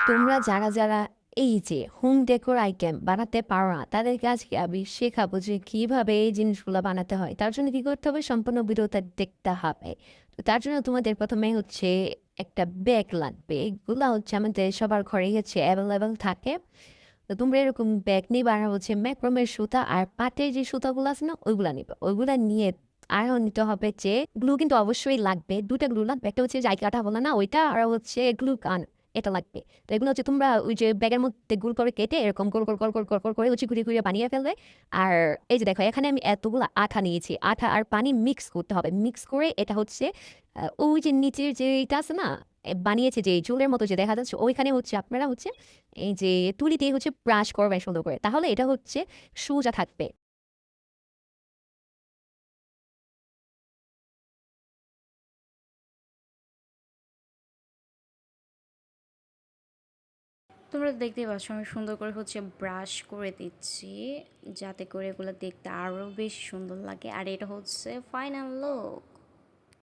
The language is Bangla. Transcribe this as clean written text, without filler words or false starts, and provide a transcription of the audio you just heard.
তোমরা যারা এই যে হোম ডেকোর আইটেম বানাতে পারো না তাদেরকে আজকে আমি শেখাবো যে কিভাবে এই জিনিসগুলো বানাতে হয়। তার জন্য কি করতে হবে, সম্পূর্ণ ভিডিওটা দেখতে হবে। তো তার জন্য তোমাদের প্রথমে হচ্ছে একটা ব্যাগ লাগবে। এগুলা হচ্ছে আমাদের সবার ঘরে হচ্ছে অ্যাভেলেবেল থাকে। তো তোমরা এরকম ব্যাগ নিবা, আর হচ্ছে ম্যাক্রোমের সুতা আর পাটের যে সুতাগুলো আছে না ওইগুলা নিবে। ওইগুলা নিয়ে আরও নিতে হবে যে গ্লু, কিন্তু অবশ্যই লাগবে, দুটা গ্লু লাগবে। একটা হচ্ছে যাই কাটা বলে না ওইটা, আর হচ্ছে গ্লু গান, এটা লাগবে। তো এগুলো হচ্ছে তোমরা ওই যে ব্যাগের মধ্যে গোল করে কেটে এরকম গোল গোল গোল গোল গোল গোল করে হচ্ছে ঘুরিয়ে ঘুরিয়ে বানিয়ে ফেলবে। আর এই যে দেখো এখানে আমি এতগুলো আঠা নিয়েছি, আঠা আর পানি মিক্স করতে হবে। মিক্স করে এটা হচ্ছে ওই যে নিচের যে এটা আছে না, বানিয়েছে যে চুলের মতো যে দেখা যাচ্ছে, ওইখানে হচ্ছে আপনারা হচ্ছে এই যে তুলি দিয়ে হচ্ছে ব্রাশ করবে সুন্দর করে, তাহলে এটা হচ্ছে সোজা থাকবে। তোমরা তো দেখতেই পাচ্ছ আমি সুন্দর করে হচ্ছে ব্রাশ করে দিচ্ছি, যাতে করে এগুলো দেখতে আরও বেশি সুন্দর লাগে। আর এটা হচ্ছে ফাইনাল লুক।